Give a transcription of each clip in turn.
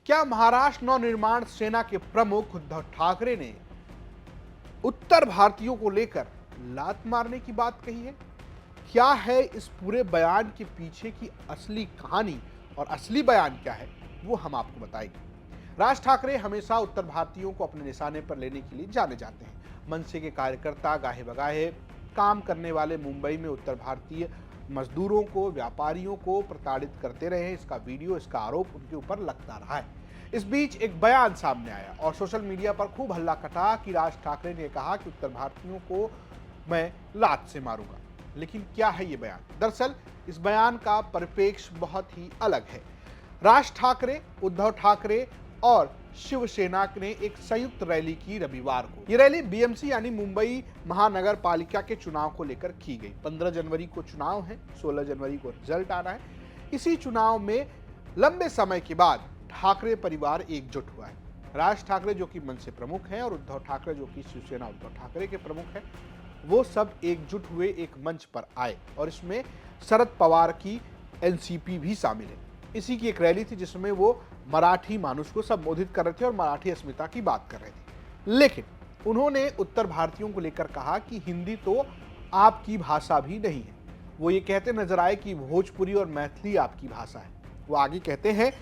क्या महाराष्ट्र नवनिर्माण सेना के प्रमुख उद्धव ठाकरे ने उत्तर भारतीयों को लेकर लात मारने की बात कही है? क्या है इस पूरे बयान के पीछे की असली कहानी और असली बयान क्या है, वो हम आपको बताएंगे। राज ठाकरे हमेशा उत्तर भारतीयों को अपने निशाने पर लेने के लिए जाने जाते हैं। मनसे के कार्यकर्ता गाहे बगाहे काम करने वाले मुंबई में उत्तर भारतीय मजदूरों को, व्यापारियों को प्रताड़ित करते रहे। इसका वीडियो, इसका आरोप उनके ऊपर लगता रहा है। इस बीच एक बयान सामने आया और सोशल मीडिया पर खूब हल्ला कटा कि राज ठाकरे ने कहा कि उत्तर भारतीयों को मैं लात से मारूंगा। लेकिन क्या है ये बयान? दरअसल इस बयान का परिप्रेक्ष्य बहुत ही अलग है। राज ठाकरे, उद्धव ठाकरे और शिवसेना ने एक संयुक्त रैली की रविवार को। ये रैली बीएमसी यानी मुंबई महानगर पालिका के चुनाव को लेकर की गई। 15 जनवरी को चुनाव है, 16 जनवरी को रिजल्ट आना है। इसी चुनाव में लंबे समय के बाद ठाकरे परिवार एकजुट हुआ है। राज ठाकरे जो कि मनसे प्रमुख हैं और उद्धव ठाकरे जो कि शिवसेना उद्धव ठाकरे के प्रमुख हैं, वो सब एकजुट हुए एक मंच पर आए और इसमें शरद पवार की एनसीपी भी शामिल है। इसी की एक रैली थी जिसमें वो मराठी मानुष को संबोधित कर रहे थे और मराठी अस्मिता की बात कर रहे थे। लेकिन उन्होंने उत्तर भारतीयों को लेकर कहा कि हिंदी तो आपकी भाषा भी नहीं है। वो ये कहते नजर आए कि भोजपुरी और मैथिली आपकी भाषा है। वो आगे कहते हैं,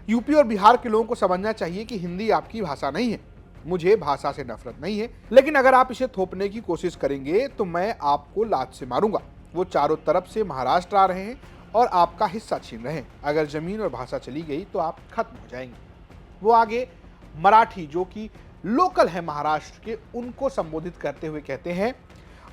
यूपी और बिहार के लोगों को समझना चाहिए कि हिंदी आपकी भाषा नहीं है। मुझे भाषा से नफरत नहीं है, लेकिन अगर आप इसे थोपने की कोशिश करेंगे तो मैं आपको लात से मारूंगा। वो चारों तरफ से महाराष्ट्र आ रहे हैं और आपका हिस्सा छीन रहे हैं। अगर जमीन और भाषा चली गई तो आप खत्म हो जाएंगे। वो आगे मराठी जो कि लोकल है महाराष्ट्र के, उनको संबोधित करते हुए कहते हैं,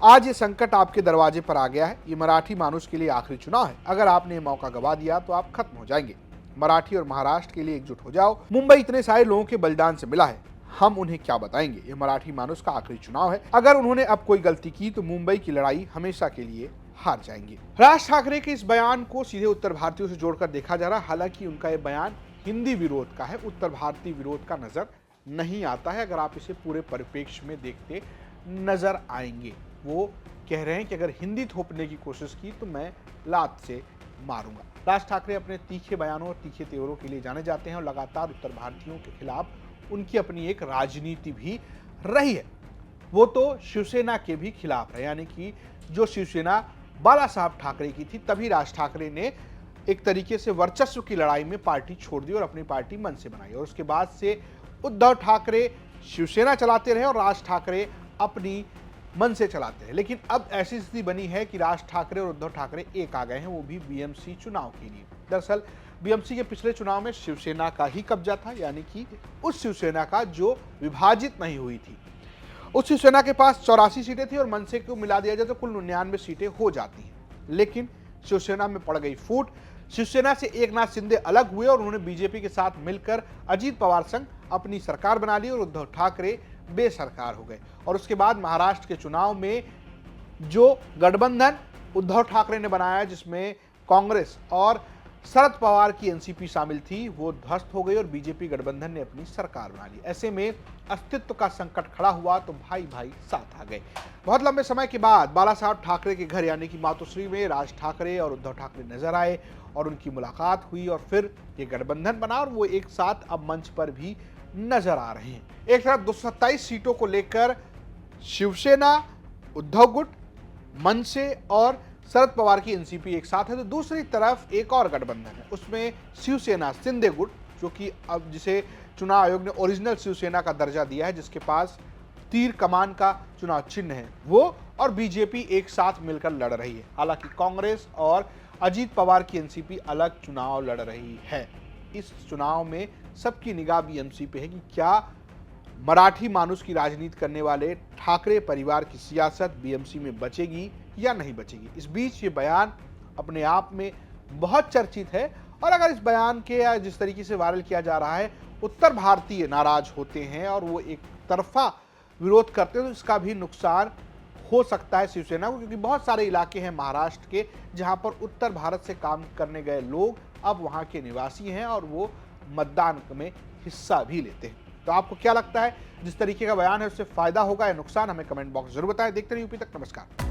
आज ये संकट आपके दरवाजे पर आ गया है। ये मराठी मानुष के लिए आखिरी चुनाव है। अगर आपने ये मौका गवा दिया तो आप खत्म हो जाएंगे। मराठी और महाराष्ट्र के लिए एकजुट हो जाओ। मुंबई इतने सारे लोगों के बलिदान से मिला है, हम उन्हें क्या बताएंगे। ये मराठी मानुष का आखिरी चुनाव है। अगर उन्होंने अब कोई गलती की तो मुंबई की लड़ाई हमेशा के लिए हार जाएंगे। राज ठाकरे के इस बयान को सीधे उत्तर भारतीयों से जोड़कर देखा जा रहा है। हालांकि उनका ये बयान हिंदी विरोध का है, उत्तर भारतीय विरोध का नजर नहीं आता है। अगर आप इसे पूरे परिप्रेक्ष्य में देखते नजर आएंगे, वो कह रहे हैं कि अगर हिंदी थोपने की कोशिश की तो मैं लात से मारूंगा। राज ठाकरे अपने तीखे बयानों और तीखे तेवरों के लिए जाने जाते हैं और लगातार उत्तर भारतीयों के खिलाफ उनकी अपनी एक राजनीति भी रही है। वो तो शिवसेना के भी खिलाफ है, यानी कि जो शिवसेना बाला साहब ठाकरे की थी, तभी राज ठाकरे ने एक तरीके से वर्चस्व की लड़ाई में पार्टी छोड़ दी और अपनी पार्टी मन से बनाई। और उसके बाद से उद्धव ठाकरे शिवसेना चलाते रहे और राज ठाकरे अपनी मन से चलाते हैं। लेकिन अब ऐसी स्थिति बनी है कि राज ठाकरे और उद्धव ठाकरे एक आ गए हैं, वो भी बीएमसी चुनाव के लिए। दरअसल बीएमसी के पिछले चुनाव में शिवसेना का ही कब्जा था, यानी कि उस शिवसेना का जो विभाजित नहीं हुई थी। उस शिवसेना के पास 84 सीटें थी और मनसे को मिला दिया जाए तो कुल 99 सीटें हो जाती हैं। लेकिन शिवसेना में पड़ गई फूट। शिवसेना से एकनाथ शिंदे अलग हुए और उन्होंने बीजेपी के साथ मिलकर अजीत पवार संग अपनी सरकार बना ली और उद्धव ठाकरे बेसरकार हो गए। और उसके बाद महाराष्ट्र के चुनाव में जो गठबंधन उद्धव ठाकरे ने बनाया, जिसमें कांग्रेस और शरद पवार की एनसीपी शामिल थी, वो ध्वस्त हो गई और बीजेपी गठबंधन ने अपनी सरकार बना ली। ऐसे में अस्तित्व का संकट खड़ा हुआ तो भाई भाई साथ आ गए। बहुत लंबे समय के बाद बाला साहब ठाकरे के घर यानी कि मातोश्री में राज ठाकरे और उद्धव ठाकरे नजर आए और उनकी मुलाकात हुई और फिर ये गठबंधन बना और वो एक साथ अब मंच पर भी नजर आ रहे हैं। एक तरफ 227 सीटों को लेकर शिवसेना, उद्धव गुट, मनसे और शरद पवार की एनसीपी एक साथ है, तो दूसरी तरफ एक और गठबंधन है, उसमें शिवसेना शिंदे गुट, जो कि अब जिसे चुनाव आयोग ने ओरिजिनल शिवसेना का दर्जा दिया है, जिसके पास तीर कमान का चुनाव चिन्ह है, वो और बीजेपी एक साथ मिलकर लड़ रही है। हालांकि कांग्रेस और अजीत पवार की एनसीपी अलग चुनाव लड़ रही है। इस चुनाव में सबकी निगाह बीएमसी पे है कि क्या मराठी मानुष की राजनीति करने वाले ठाकरे परिवार की सियासत बीएमसी में बचेगी या नहीं बचेगी। इस बीच ये बयान अपने आप में बहुत चर्चित है और अगर इस बयान के या जिस तरीके से वायरल किया जा रहा है, उत्तर भारतीय नाराज होते हैं और वो एक तरफा विरोध करते हैं, तो इसका भी नुकसान हो सकता है शिवसेना को, क्योंकि बहुत सारे इलाके हैं महाराष्ट्र के जहां पर उत्तर भारत से काम करने गए लोग अब वहां के निवासी हैं और वो मतदान में हिस्सा भी लेते हैं। तो आपको क्या लगता है, जिस तरीके का बयान है उससे फायदा होगा या नुकसान? हमें कमेंट बॉक्स जरूर बताएं। देखते रहिए यूपी तक। नमस्कार।